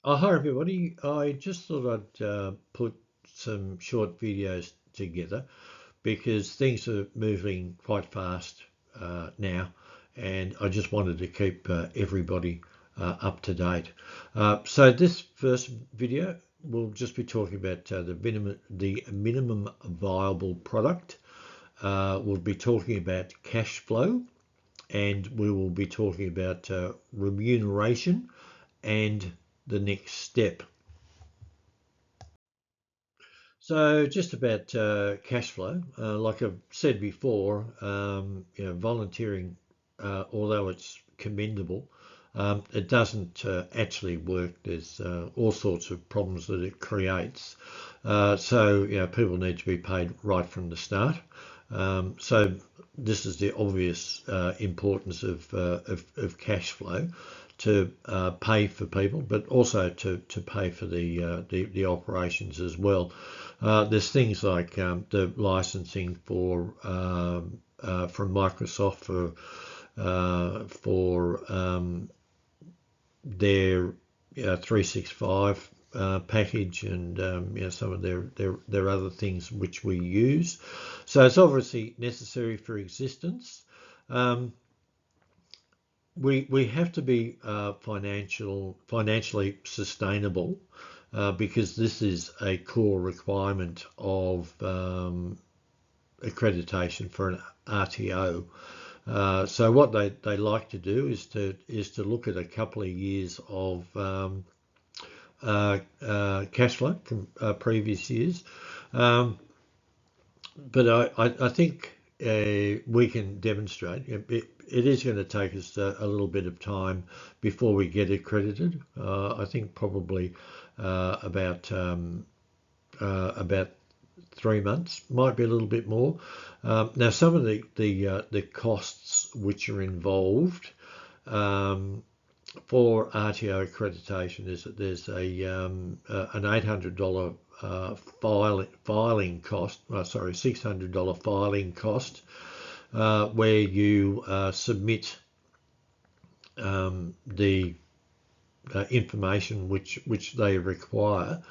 Hi everybody. I just thought I'd put some short videos together because things are moving quite fast now, and I just wanted to keep everybody up to date. So this first video we'll just be talking about the minimum viable product. We'll be talking about cash flow, and we will be talking about remuneration and the next step. So just about cash flow, like I've said before, volunteering, although it's commendable, it doesn't actually work. There's all sorts of problems that it creates. So people need to be paid right from the start. So this is the obvious importance of cash flow to pay for people, but also to pay for the operations as well. There's things like the licensing from Microsoft for their 365 package, and some of their other things which we use. So it's obviously necessary for existence. Um, we have to be financially sustainable because this is a core requirement of accreditation for an RTO. So what they like to do is to look at a couple of years of cash flow from previous years. Um, but I think we can demonstrate it is going to take us a little bit of time before we get accredited. I think probably about 3 months, might be a little bit more. Now, some of the costs which are involved for RTO accreditation is that there's an $800 filing cost. Sorry, $600 filing cost where you submit the information which they require.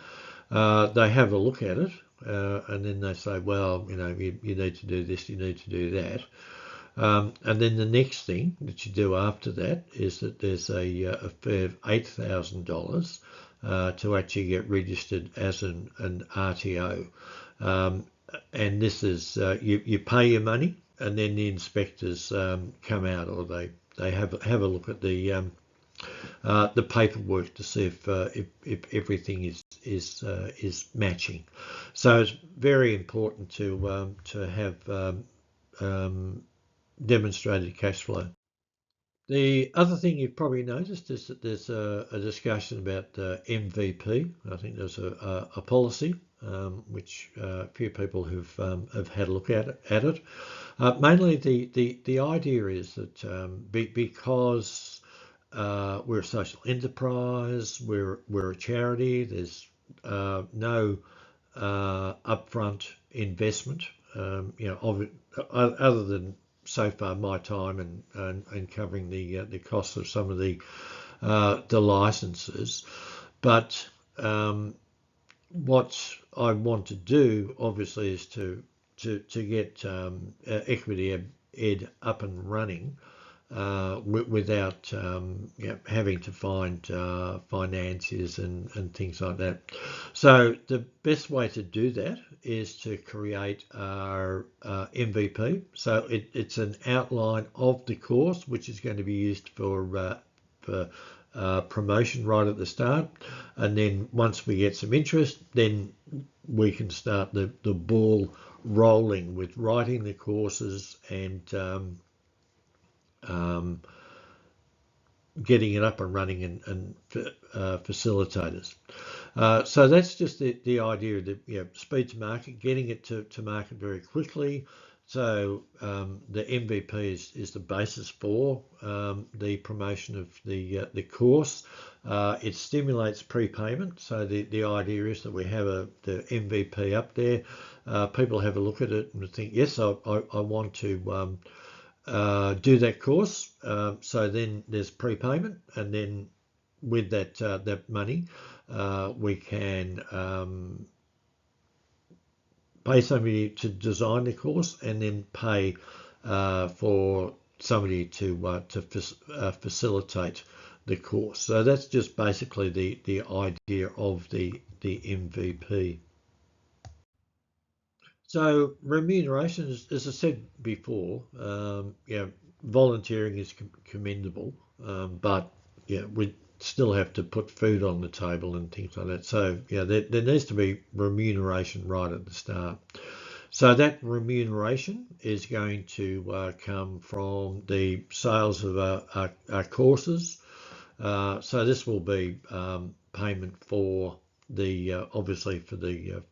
They have a look at it, and then they say, well, you need to do this, you need to do that. And then the next thing that you do after that is that there's a fee of $8,000 to actually get registered as an RTO. And this is you pay your money, and then the inspectors come out, or they have a look at the paperwork to see if everything is matching. So it's very important to have demonstrated cash flow. The other thing you've probably noticed is that there's a discussion about MVP. I think there's a policy which a few people have had a look at it. Mainly the idea is that because we're a social enterprise, we're a charity. There's no upfront investment. Other than so far my time and covering the costs of some of the licenses. But what I want to do, obviously, is to get Equity Ed up and running without having to find financiers and things like that. So the best way to do that is to create our MVP. So it's an outline of the course, which is going to be used for promotion right at the start. And then once we get some interest, then we can start the ball rolling with writing the courses and um, getting it up and running and facilitators. So that's just the idea that speed to market, getting it to market very quickly. So the MVP is the basis for the promotion of the course. It stimulates prepayment. So the idea is that we have the MVP up there. People have a look at it and think, yes, I want to do that course. So then there's prepayment, and then with that money, we can pay somebody to design the course, and then pay for somebody to facilitate the course. So that's just basically the idea of the MVP. So remuneration, as I said before, volunteering is commendable, but we still have to put food on the table and things like that. So there needs to be remuneration right at the start. So that remuneration is going to come from the sales of our courses. So this will be payment for the obviously for the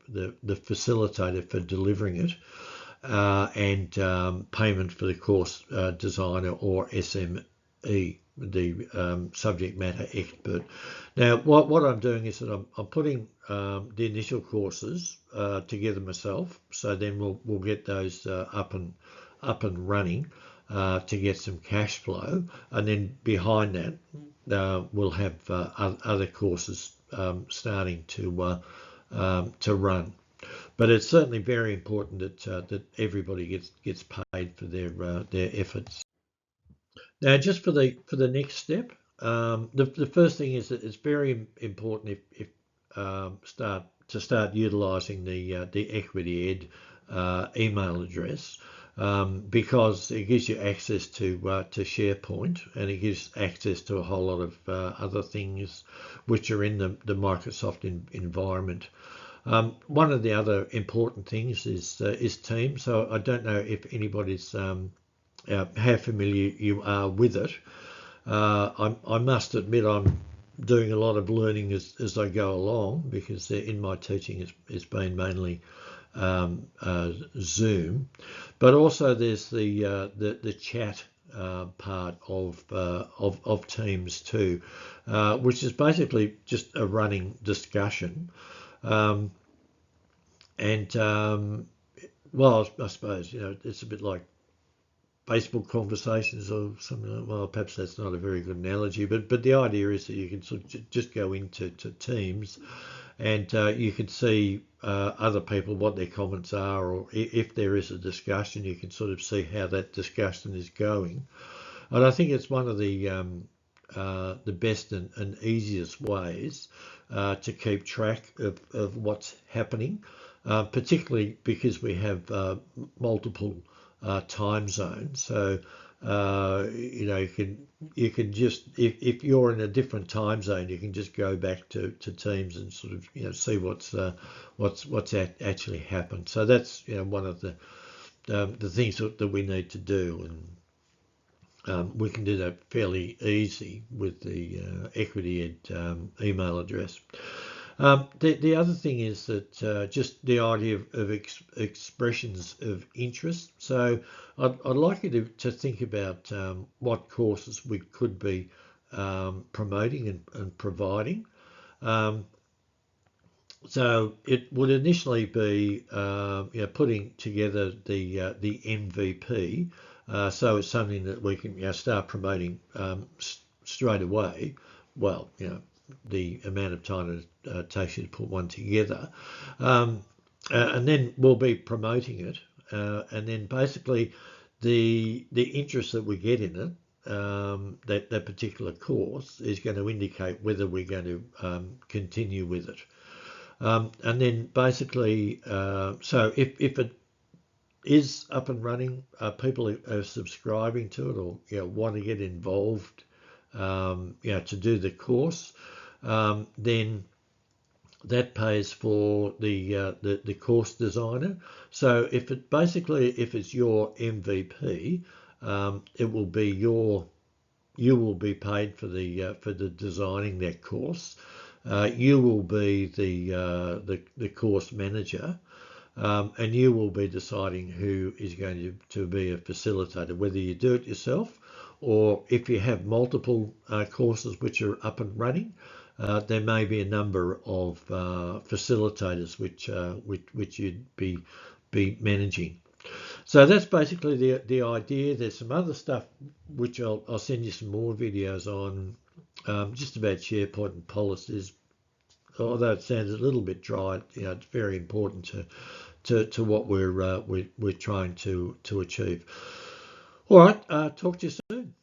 facilitator for delivering it, and payment for the course designer or SME, the subject matter expert. Now, what I'm doing is that I'm putting the initial courses together myself. So then we'll get those up and running to get some cash flow, and then behind that we'll have other courses starting to run. But it's certainly very important that everybody gets paid for their efforts. Now, just for the next step, the first thing is that it's very important if start utilising the Equity Ed email address, because it gives you access to SharePoint, and it gives access to a whole lot of other things which are in the Microsoft environment. One of the other important things is Teams. So I don't know if anybody's how familiar you are with it. I must admit I'm doing a lot of learning as I go along, because in my teaching it's been mainly Zoom, but also there's the chat part of Teams too, which is basically just a running discussion. Well, I suppose it's a bit like Facebook conversations or something like, well, perhaps that's not a very good analogy, but the idea is that you can sort of just go into Teams, and you can see other people, what their comments are, or if there is a discussion, you can sort of see how that discussion is going. And I think it's one of the best and easiest ways to keep track of what's happening, particularly because we have multiple time zones. So you can just, if you're in a different time zone, you can just go back to Teams and sort of see what's actually happened. So that's one of the things that we need to do, and we can do that fairly easy with the Equity Ed email address. The other thing is that just the idea of expressions of interest. So I'd like you to think about what courses we could be promoting and providing. So it would initially be putting together the MVP. So it's something that we can start promoting straight away. Well, the amount of time it takes you to put one together, and then we'll be promoting it, and then basically the interest that we get in it, that particular course, is going to indicate whether we're going to continue with it, and then basically so if it is up and running, people are subscribing to it, or want to get involved to do the course, then that pays for the course designer. So if it's your MVP, it will be you will be paid for the designing that course. You will be the course manager, and you will be deciding who is going to be a facilitator, whether you do it yourself, or if you have multiple courses which are up and running, there may be a number of facilitators which you'd be managing. So that's basically the idea. There's some other stuff which I'll send you some more videos on just about SharePoint and policies. Although it sounds a little bit dry, it's very important to what we're trying to achieve. All right, talk to you soon.